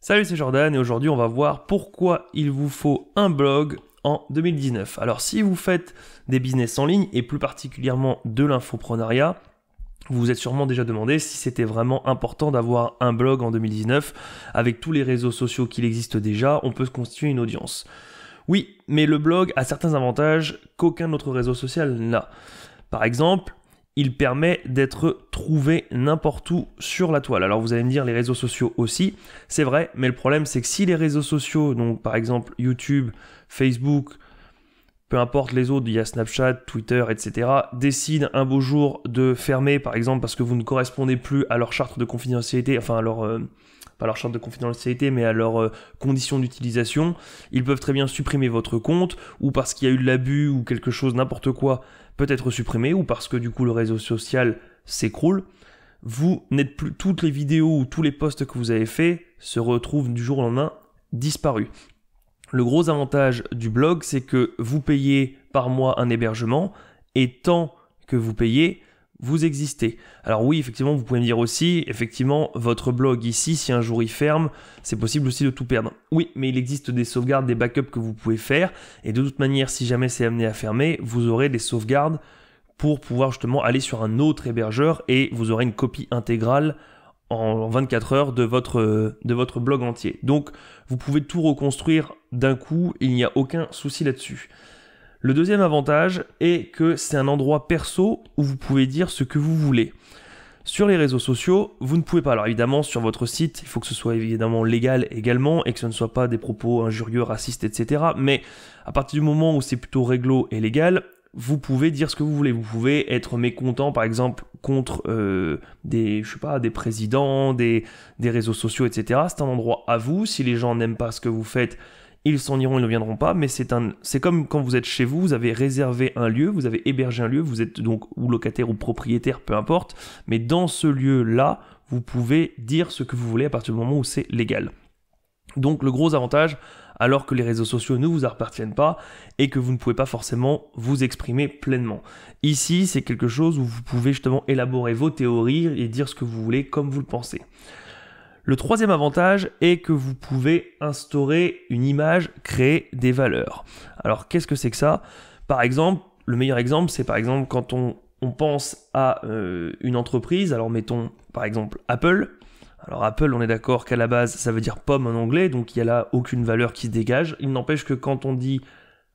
Salut, c'est Jordan et aujourd'hui on va voir pourquoi il vous faut un blog en 2019. Alors si vous faites des business en ligne et plus particulièrement de l'infoprenariat, vous vous êtes sûrement déjà demandé si c'était vraiment important d'avoir un blog en 2019. Avec tous les réseaux sociaux qu'il existe déjà, on peut se constituer une audience. Oui, mais le blog a certains avantages qu'aucun autre réseau social n'a. Par exemple, il permet d'être trouvé n'importe où sur la toile. Alors vous allez me dire les réseaux sociaux aussi, c'est vrai, mais le problème c'est que si les réseaux sociaux, donc par exemple YouTube, Facebook, peu importe les autres, il y a Snapchat, Twitter, etc., décident un beau jour de fermer, par exemple parce que vous ne correspondez plus à leur charte de confidentialité, enfin à leur... pas leur charte de confidentialité, mais à leurs conditions d'utilisation, ils peuvent très bien supprimer votre compte, ou parce qu'il y a eu de l'abus ou quelque chose, n'importe quoi, peut être supprimé, ou parce que du coup le réseau social s'écroule. Vous n'êtes plus, toutes les vidéos ou tous les posts que vous avez faits se retrouvent du jour au lendemain disparus. Le gros avantage du blog, c'est que vous payez par mois un hébergement, et tant que vous payez, vous existez. Alors oui, effectivement, vous pouvez me dire aussi, effectivement, votre blog ici, si un jour il ferme, c'est possible aussi de tout perdre. Oui, mais il existe des sauvegardes, des backups que vous pouvez faire, et de toute manière, si jamais c'est amené à fermer, vous aurez des sauvegardes pour pouvoir justement aller sur un autre hébergeur, et vous aurez une copie intégrale en 24 heures de votre blog entier. Donc, vous pouvez tout reconstruire d'un coup, il n'y a aucun souci là-dessus. Le deuxième avantage est que c'est un endroit perso où vous pouvez dire ce que vous voulez. Sur les réseaux sociaux, vous ne pouvez pas. Alors évidemment, sur votre site, il faut que ce soit évidemment légal également et que ce ne soit pas des propos injurieux, racistes, etc. Mais à partir du moment où c'est plutôt réglo et légal, vous pouvez dire ce que vous voulez. Vous pouvez être mécontent, par exemple, contre des présidents, des réseaux sociaux, etc. C'est un endroit à vous. Si les gens n'aiment pas ce que vous faites, ils s'en iront, ils ne viendront pas, mais c'est comme quand vous êtes chez vous, vous avez réservé un lieu, vous avez hébergé un lieu, vous êtes donc ou locataire ou propriétaire, peu importe, mais dans ce lieu-là, vous pouvez dire ce que vous voulez à partir du moment où c'est légal. Donc le gros avantage, alors que les réseaux sociaux ne vous appartiennent pas et que vous ne pouvez pas forcément vous exprimer pleinement. Ici, c'est quelque chose où vous pouvez justement élaborer vos théories et dire ce que vous voulez comme vous le pensez. Le troisième avantage est que vous pouvez instaurer une image, créer des valeurs. Alors, qu'est-ce que c'est que ça ? Par exemple, le meilleur exemple, c'est par exemple quand on pense à une entreprise, alors mettons par exemple Apple. Alors Apple, on est d'accord qu'à la base, ça veut dire pomme en anglais, donc il n'y a là aucune valeur qui se dégage. Il n'empêche que quand on dit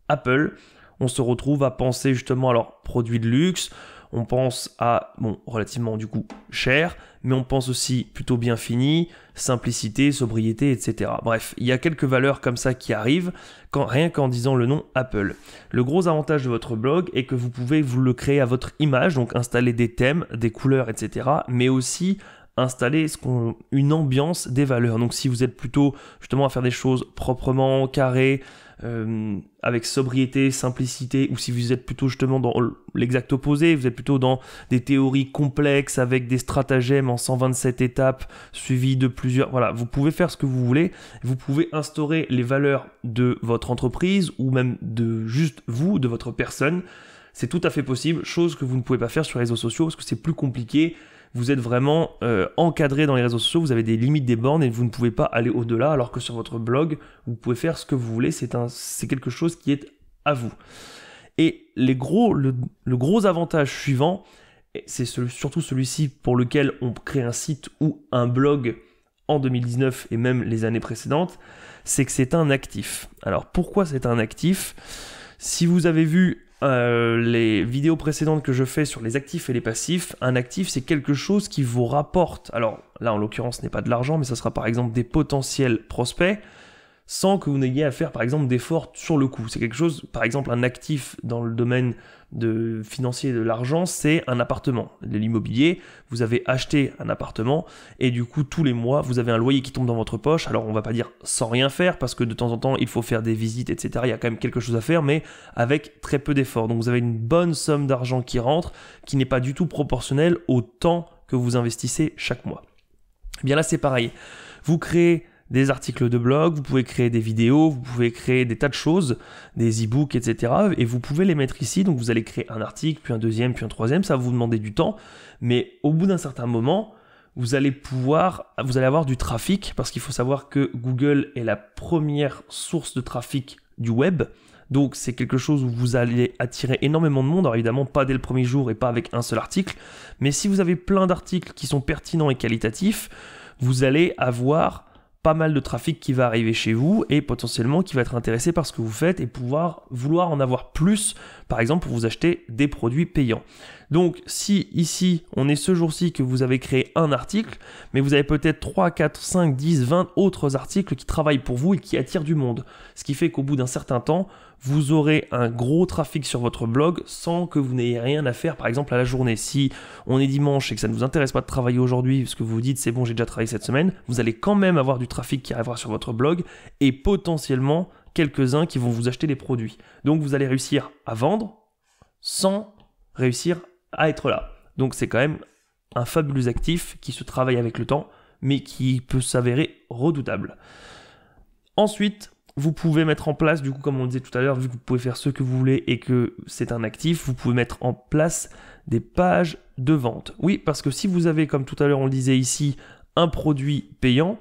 Apple, on se retrouve à penser justement à leurs produits de luxe. On pense à, relativement du coup cher, mais on pense aussi plutôt bien fini, simplicité, sobriété, etc. Bref, il y a quelques valeurs comme ça qui arrivent, rien qu'en disant le nom Apple. Le gros avantage de votre blog est que vous pouvez vous le créer à votre image, donc installer des thèmes, des couleurs, etc. Mais aussi installer une ambiance des valeurs. Donc si vous êtes plutôt justement à faire des choses proprement carrées, avec sobriété, simplicité, ou si vous êtes plutôt justement dans l'exact opposé, vous êtes plutôt dans des théories complexes avec des stratagèmes en 127 étapes suivies de plusieurs... Voilà, vous pouvez faire ce que vous voulez, vous pouvez instaurer les valeurs de votre entreprise ou même de juste vous, de votre personne. C'est tout à fait possible, chose que vous ne pouvez pas faire sur les réseaux sociaux parce que c'est plus compliqué. Vous êtes vraiment encadré dans les réseaux sociaux, vous avez des limites, des bornes et vous ne pouvez pas aller au-delà, alors que sur votre blog, vous pouvez faire ce que vous voulez, c'est quelque chose qui est à vous. Et le gros avantage suivant, c'est surtout celui-ci pour lequel on crée un site ou un blog en 2019 et même les années précédentes, c'est que c'est un actif. Alors pourquoi c'est un actif ? Si vous avez vu les vidéos précédentes que je fais sur les actifs et les passifs, un actif c'est quelque chose qui vous rapporte, alors là en l'occurrence ce n'est pas de l'argent, mais ça sera par exemple des potentiels prospects, sans que vous n'ayez à faire par exemple d'efforts sur le coup. C'est quelque chose, par exemple un actif dans le domaine financier de l'argent, c'est un appartement. De l'immobilier, vous avez acheté un appartement et du coup tous les mois vous avez un loyer qui tombe dans votre poche. Alors on va pas dire sans rien faire parce que de temps en temps il faut faire des visites, etc. Il y a quand même quelque chose à faire, mais avec très peu d'efforts. Donc vous avez une bonne somme d'argent qui rentre, qui n'est pas du tout proportionnelle au temps que vous investissez chaque mois. Et bien là c'est pareil. Vous créez des articles de blog, vous pouvez créer des vidéos, vous pouvez créer des tas de choses, des e-books, etc. Et vous pouvez les mettre ici, donc vous allez créer un article, puis un deuxième, puis un troisième, ça va vous demander du temps, mais au bout d'un certain moment, vous allez avoir du trafic, parce qu'il faut savoir que Google est la première source de trafic du web. Donc c'est quelque chose où vous allez attirer énormément de monde. Alors évidemment pas dès le premier jour et pas avec un seul article, mais si vous avez plein d'articles qui sont pertinents et qualitatifs, vous allez avoir pas mal de trafic qui va arriver chez vous et potentiellement qui va être intéressé par ce que vous faites et vouloir en avoir plus, par exemple pour vous acheter des produits payants. Donc si ici on est ce jour-ci que vous avez créé un article, mais vous avez peut-être 3, 4, 5, 10, 20 autres articles qui travaillent pour vous et qui attirent du monde. Ce qui fait qu'au bout d'un certain temps, vous aurez un gros trafic sur votre blog sans que vous n'ayez rien à faire, par exemple à la journée. Si on est dimanche et que ça ne vous intéresse pas de travailler aujourd'hui, parce que vous vous dites c'est bon, j'ai déjà travaillé cette semaine, vous allez quand même avoir du trafic qui arrivera sur votre blog et potentiellement quelques-uns qui vont vous acheter des produits. Donc vous allez réussir à vendre sans réussir à être là. Donc c'est quand même un fabuleux actif qui se travaille avec le temps, mais qui peut s'avérer redoutable. Ensuite, vous pouvez mettre en place, du coup, comme on disait tout à l'heure, vu que vous pouvez faire ce que vous voulez et que c'est un actif, vous pouvez mettre en place des pages de vente. Oui, parce que si vous avez, comme tout à l'heure on le disait ici, un produit payant,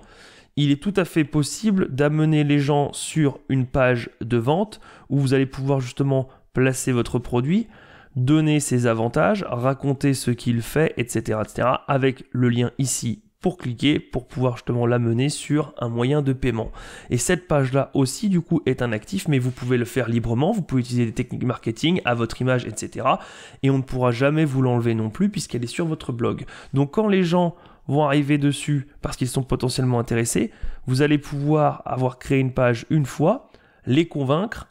il est tout à fait possible d'amener les gens sur une page de vente où vous allez pouvoir justement placer votre produit, donner ses avantages, raconter ce qu'il fait, etc., avec le lien ici pour cliquer, pour pouvoir justement l'amener sur un moyen de paiement. Et cette page-là aussi, du coup, est un actif, mais vous pouvez le faire librement, vous pouvez utiliser des techniques marketing à votre image, etc. Et on ne pourra jamais vous l'enlever non plus, puisqu'elle est sur votre blog. Donc quand les gens vont arriver dessus, parce qu'ils sont potentiellement intéressés, vous allez pouvoir avoir créé une page une fois, les convaincre,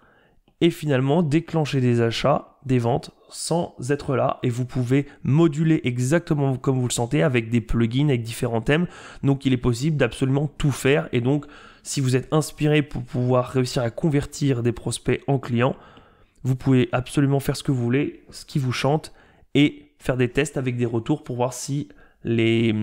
et finalement déclencher des achats, des ventes sans être là, et vous pouvez moduler exactement comme vous le sentez avec des plugins, avec différents thèmes. Donc il est possible d'absolument tout faire, et donc si vous êtes inspiré pour pouvoir réussir à convertir des prospects en clients, vous pouvez absolument faire ce que vous voulez, ce qui vous chante, et faire des tests avec des retours pour voir si les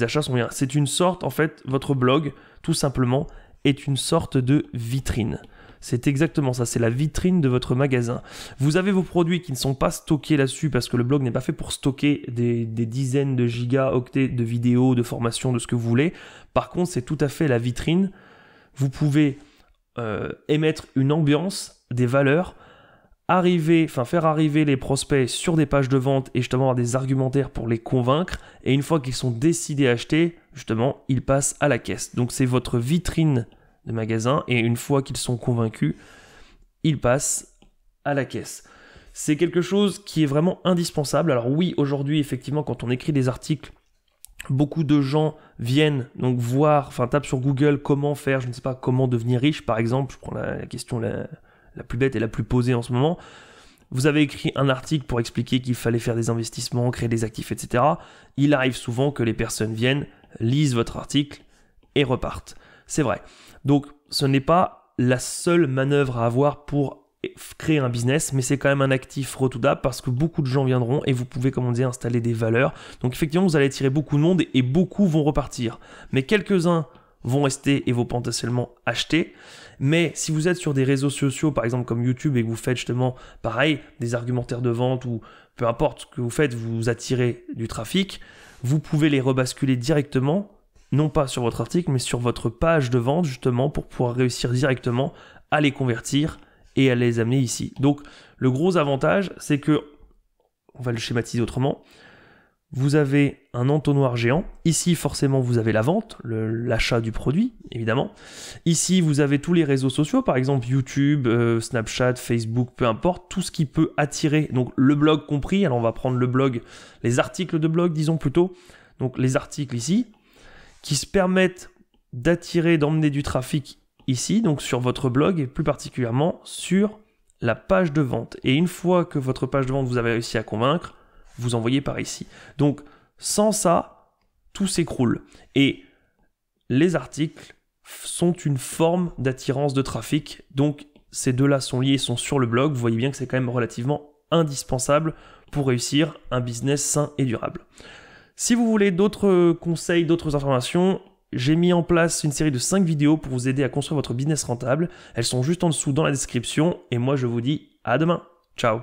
achats sont bien. C'est une sorte, en fait, votre blog, tout simplement, est une sorte de vitrine. C'est exactement ça, c'est la vitrine de votre magasin. Vous avez vos produits qui ne sont pas stockés là-dessus parce que le blog n'est pas fait pour stocker des dizaines de gigaoctets de vidéos, de formations, de ce que vous voulez. Par contre, c'est tout à fait la vitrine. Vous pouvez émettre une ambiance, des valeurs, faire arriver les prospects sur des pages de vente et justement avoir des argumentaires pour les convaincre. Et une fois qu'ils sont décidés à acheter, justement, ils passent à la caisse. Donc c'est votre vitrine de magasin, et une fois qu'ils sont convaincus, ils passent à la caisse. C'est quelque chose qui est vraiment indispensable. Alors oui, aujourd'hui, effectivement, quand on écrit des articles, beaucoup de gens viennent donc tapent sur Google comment faire, je ne sais pas, comment devenir riche, par exemple. Je prends la question la plus bête et la plus posée en ce moment. Vous avez écrit un article pour expliquer qu'il fallait faire des investissements, créer des actifs, etc. Il arrive souvent que les personnes viennent, lisent votre article et repartent. C'est vrai. Donc, ce n'est pas la seule manœuvre à avoir pour créer un business, mais c'est quand même un actif redoutable parce que beaucoup de gens viendront et vous pouvez, comme on disait, installer des valeurs. Donc, effectivement, vous allez attirer beaucoup de monde et beaucoup vont repartir. Mais quelques-uns vont rester et vont potentiellement acheter. Mais si vous êtes sur des réseaux sociaux, par exemple comme YouTube, et que vous faites justement, pareil, des argumentaires de vente ou peu importe ce que vous faites, vous attirez du trafic, vous pouvez les rebasculer directement, non pas sur votre article, mais sur votre page de vente, justement, pour pouvoir réussir directement à les convertir et à les amener ici. Donc, le gros avantage, c'est que, on va le schématiser autrement, vous avez un entonnoir géant. Ici, forcément, vous avez la vente, l'achat du produit, évidemment. Ici, vous avez tous les réseaux sociaux, par exemple YouTube, Snapchat, Facebook, peu importe, tout ce qui peut attirer, donc le blog compris. Alors, on va prendre le blog, les articles de blog, disons plutôt. Donc, les articles ici, qui se permettent d'attirer, d'emmener du trafic ici, donc sur votre blog, et plus particulièrement sur la page de vente. Et une fois que votre page de vente, vous avez réussi à convaincre, vous envoyez par ici. Donc, sans ça, tout s'écroule. Et les articles sont une forme d'attirance de trafic. Donc, ces deux-là sont liés, sont sur le blog. Vous voyez bien que c'est quand même relativement indispensable pour réussir un business sain et durable. Si vous voulez d'autres conseils, d'autres informations, j'ai mis en place une série de 5 vidéos pour vous aider à construire votre business rentable. Elles sont juste en dessous dans la description. Et moi, je vous dis à demain. Ciao.